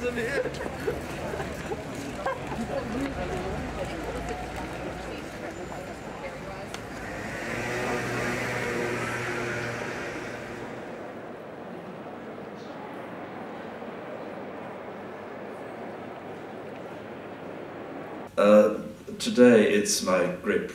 isn't it? Today it's my great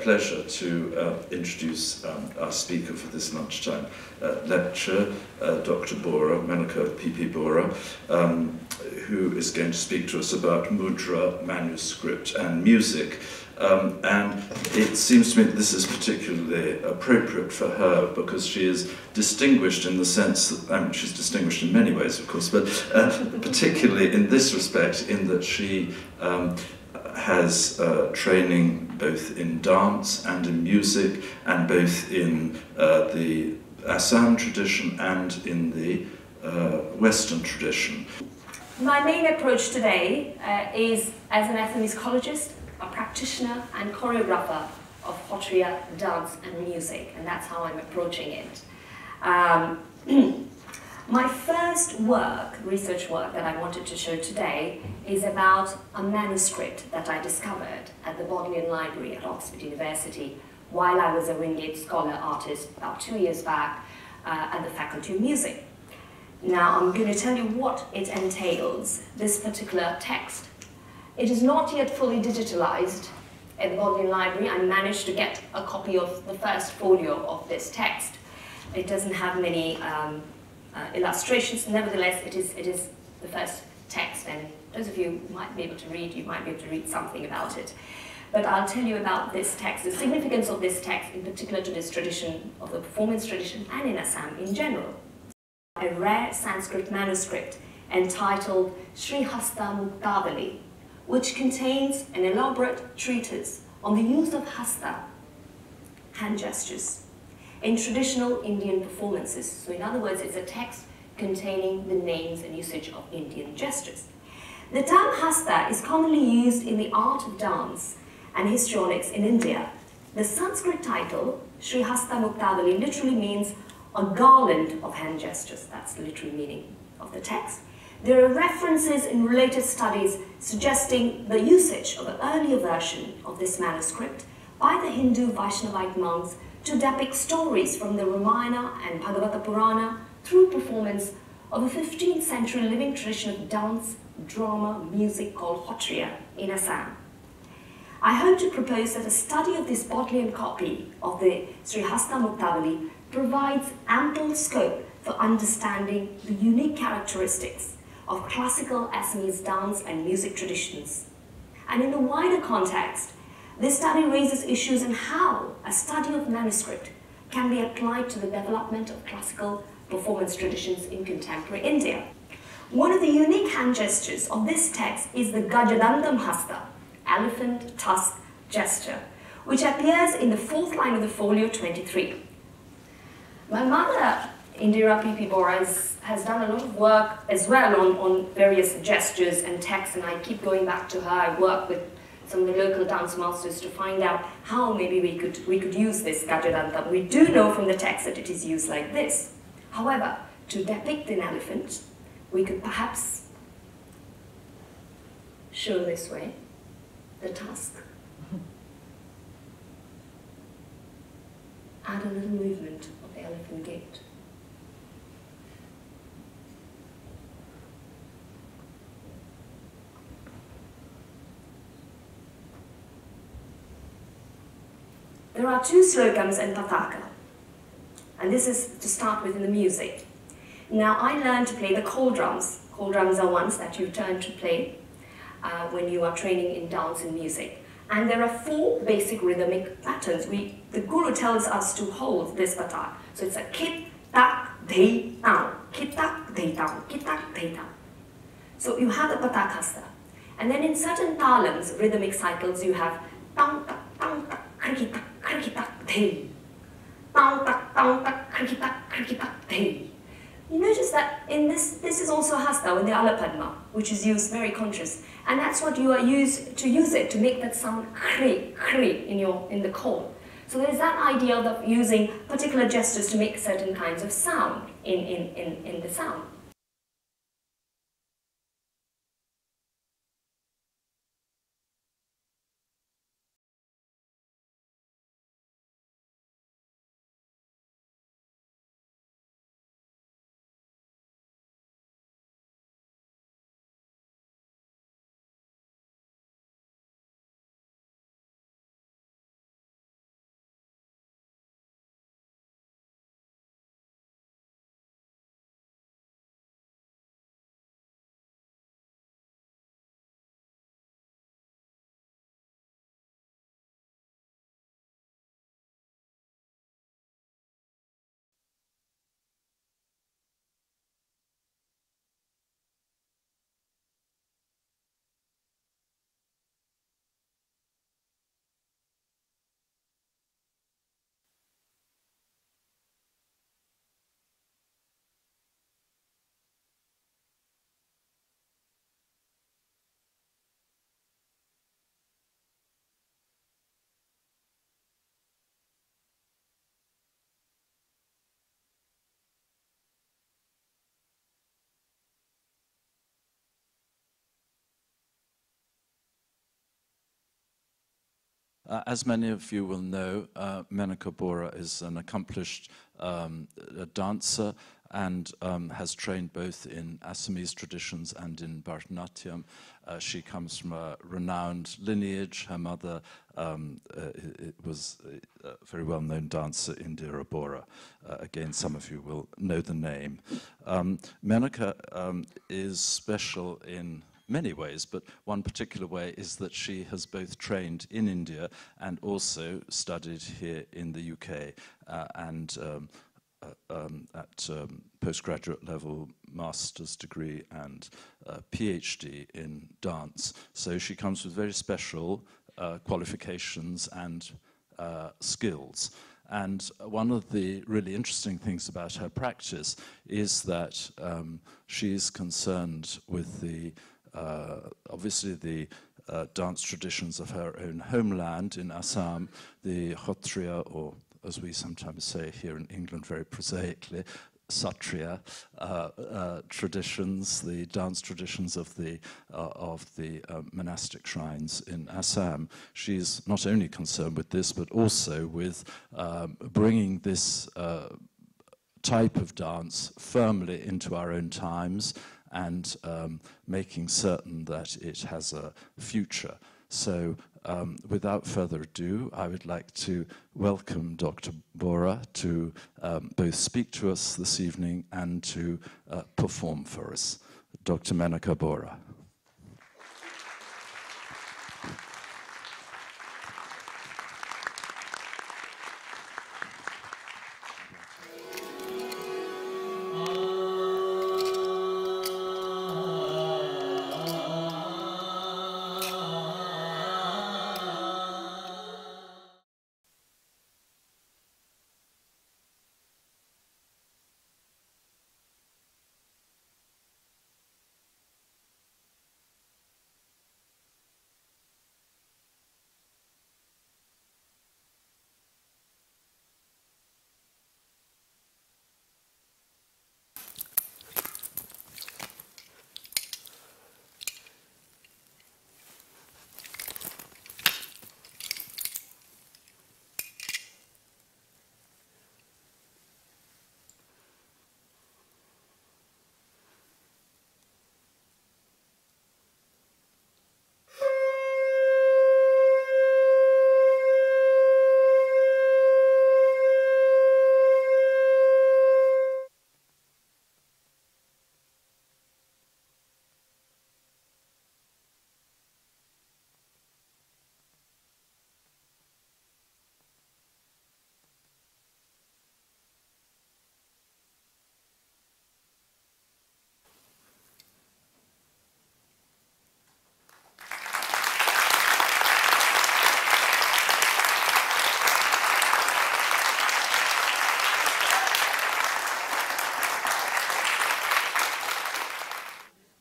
pleasure to introduce our speaker for this lunchtime lecture, Dr. Bora, Menaka PP Bora, who is going to speak to us about mudra, manuscript and music. And it seems to me that this is particularly appropriate for her because she is distinguished in the sense that, she's distinguished in many ways of course, but particularly in this respect in that she has training both in dance and in music, and both in the Assam tradition and in the Western tradition. My main approach today is as an ethnomusicologist, a practitioner and choreographer of Hotriya dance and music, and that's how I'm approaching it. My first work, research work that I wanted to show today is about a manuscript that I discovered at the Bodleian Library at Oxford University while I was a Wingate scholar artist about 2 years back at the Faculty of Music. Now I'm going to tell you what it entails, this particular text. It is not yet fully digitalized at the Bodleian Library. I managed to get a copy of the first folio of this text. It doesn't have many illustrations. Nevertheless, it is the first text, and those of you who might be able to read, you might be able to read something about it. But I'll tell you about this text, the significance of this text, in particular to this tradition, of the performance tradition, and in Assam in general. A rare Sanskrit manuscript entitled Srihasta Muktavali, which contains an elaborate treatise on the use of hasta, hand gestures, in traditional Indian performances. So in other words, it's a text containing the names and usage of Indian gestures. The term hasta is commonly used in the art of dance and histrionics in India. The Sanskrit title, Srihasta Muktavali, literally means a garland of hand gestures. That's the literal meaning of the text. There are references in related studies suggesting the usage of an earlier version of this manuscript by the Hindu Vaishnavite monks to depict stories from the Ramayana and Bhagavata Purana through performance of a 15th century living tradition of dance, drama, music called Hotriya in Assam. I hope to propose that a study of this Bodleian copy of the Srihasta Muktavali provides ample scope for understanding the unique characteristics of classical Assamese dance and music traditions. And in the wider context, this study raises issues on how a study of manuscript can be applied to the development of classical performance traditions in contemporary India. One of the unique hand gestures of this text is the Gajadantam Hasta, elephant tusk gesture, which appears in the fourth line of the folio 23. My mother, Indira PP Bora, has done a lot of work as well on various gestures and texts, and I keep going back to her. I work with some of the local dance masters to find out how maybe we could use this Gajadantam. We do know from the text that it is used like this. However, to depict an elephant, we could perhaps show this way, the tusk. Add a little movement of the elephant gait. There are two slokams in Pataka, and this is to start with in the music. Now, I learned to play the call drums. Call drums are ones that you turn to play when you are training in dance and music. And there are four basic rhythmic patterns. The guru tells us to hold this patak. So it's a kit, tak, dhei, tau, kit, tak, dhei, tau, kit, tak, dhei, tau. So you have the patak hasta. And then in certain talams, rhythmic cycles, you have tang, tak, kriki, tak, kriki, tak, dhei. Tang, tak, kriki, tak, kriki, tak, dhei. You notice that in this is also hasta with the alapadma, which is used very conscious, and that's what you are used to use it to make that sound kri in the call. So there is that idea of using particular gestures to make certain kinds of sound in the sound. As many of you will know, Menaka Bora is an accomplished dancer and has trained both in Assamese traditions and in Bharatanatyam. She comes from a renowned lineage. Her mother was a very well-known dancer, Indira Bora. Again, some of you will know the name. Menaka is special in many ways, but one particular way is that she has both trained in India and also studied here in the UK and at postgraduate level, master's degree and PhD in dance. So she comes with very special qualifications and skills. And one of the really interesting things about her practice is that she's concerned with the obviously the dance traditions of her own homeland in Assam, the Kshatriya, or as we sometimes say here in England very prosaically, Satriya traditions, the dance traditions of the monastic shrines in Assam. She's not only concerned with this, but also with bringing this type of dance firmly into our own times and making certain that it has a future. So without further ado, I would like to welcome Dr. Bora to both speak to us this evening and to perform for us. Dr. Menaka Bora.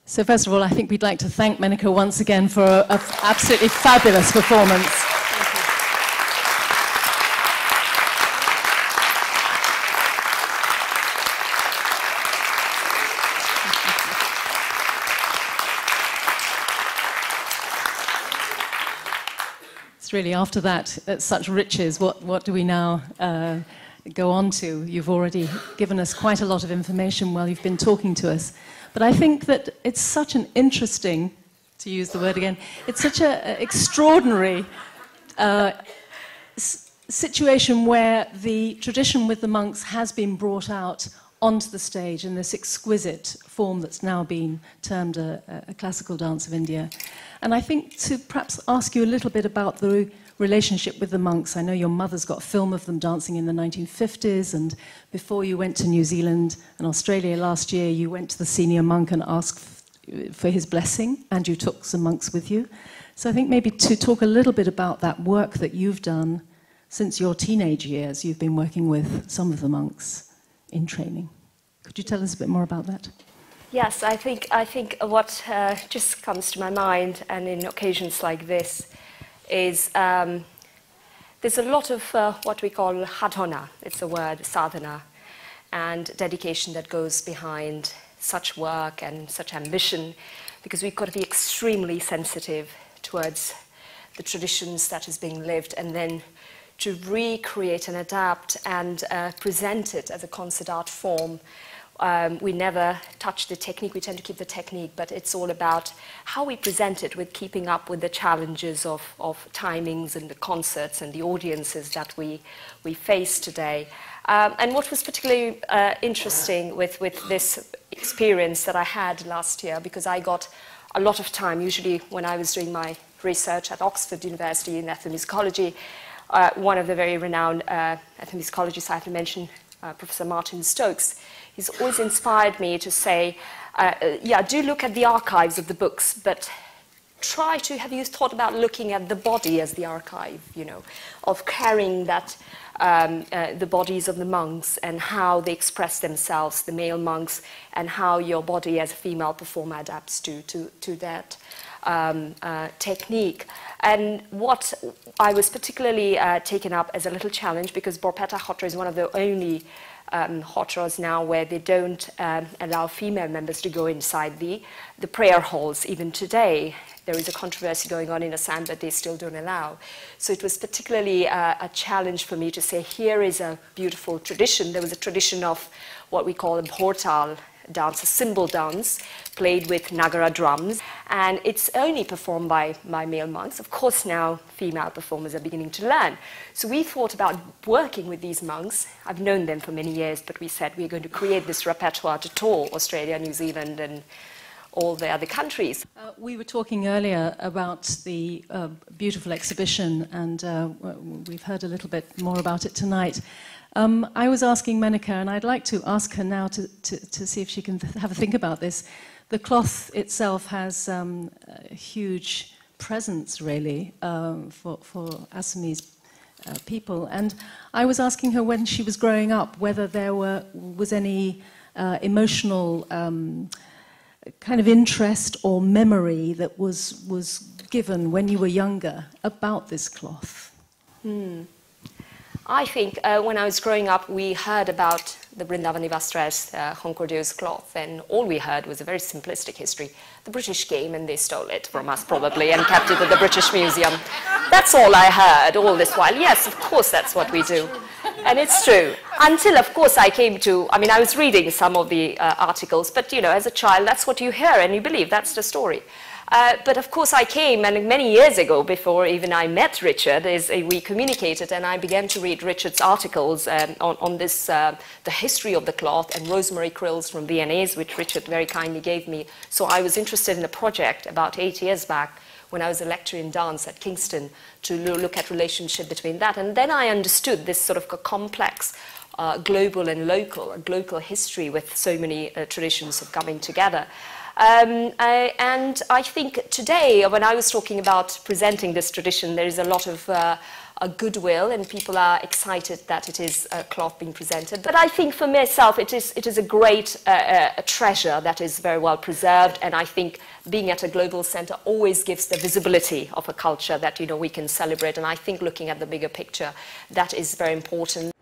So first of all, I think we'd like to thank Menaka once again for an absolutely fabulous performance. It's really after that, at such riches, what do we now go on to? You've already given us quite a lot of information while you've been talking to us. But I think that it's such an interesting, to use the word again, it's such an extraordinary situation where the tradition with the monks has been brought out onto the stage in this exquisite form that's now been termed a classical dance of India. And I think to perhaps ask you a little bit about the relationship with the monks. I know your mother's got a film of them dancing in the 1950s, and before you went to New Zealand and Australia last year, you went to the senior monk and asked for his blessing, and you took some monks with you. So I think maybe to talk a little bit about that work that you've done since your teenage years. You've been working with some of the monks in training. Could you tell us a bit more about that? Yes, I think what just comes to my mind, and in occasions like this, is there's a lot of what we call hadhana, it's a word, sadhana, and dedication that goes behind such work and such ambition, because we've got to be extremely sensitive towards the traditions that is being lived, and then to recreate and adapt and present it as a concert art form. We never touch the technique, we tend to keep the technique, but it's all about how we present it with keeping up with the challenges of timings and the concerts and the audiences that we face today. And what was particularly interesting with this experience that I had last year, because I got a lot of time, usually when I was doing my research at Oxford University in ethnomusicology, one of the very renowned ethnomusicologists I have to mention, Professor Martin Stokes, he's always inspired me to say, yeah, do look at the archives of the books, but have you thought about looking at the body as the archive, you know, of carrying that, the bodies of the monks and how they express themselves, the male monks, and how your body as a female performer adapts to that technique. And what I was particularly taken up as a little challenge, because Borpeta Hotra is one of the only hotras now where they don't allow female members to go inside the prayer halls. Even today, there is a controversy going on in Assam that they still don't allow. So it was particularly a challenge for me to say, here is a beautiful tradition. There was a tradition of what we call a bhortal dance, a cymbal dance, played with Nagara drums, and it's only performed by male monks. Of course, now female performers are beginning to learn. So we thought about working with these monks. I've known them for many years, but we said we're going to create this repertoire to tour Australia, New Zealand, and all the other countries. We were talking earlier about the beautiful exhibition, and we've heard a little bit more about it tonight. I was asking Menaka, and I'd like to ask her now to see if she can have a think about this. The cloth itself has a huge presence, really, for Assamese people. And I was asking her when she was growing up whether there was any emotional kind of interest or memory that was given when you were younger about this cloth. I think when I was growing up, we heard about the Vrindavani Vastra's Honkordeo's cloth, and all we heard was a very simplistic history. The British came and they stole it from us, probably, and kept it at the British Museum. That's all I heard all this while. Yes, of course, that's what we do. And it's true. Until, of course, I came to, I mean, I was reading some of the articles, but, you know, as a child, that's what you hear and you believe, that's the story. But of course I came, and many years ago, before even I met Richard, we communicated, and I began to read Richard's articles on this, the history of the cloth, and rosemary quills from V&As, which Richard very kindly gave me. So I was interested in a project about 8 years back, when I was a lecturer in dance at Kingston, to look at relationship between that. And then I understood this sort of complex global and local history with so many traditions of coming together. And I think today, when I was talking about presenting this tradition, there is a lot of goodwill, and people are excited that it is a cloth being presented. But I think for myself, it is a great treasure that is very well preserved, and I think being at a global center always gives the visibility of a culture that, you know, we can celebrate. And I think looking at the bigger picture, that is very important.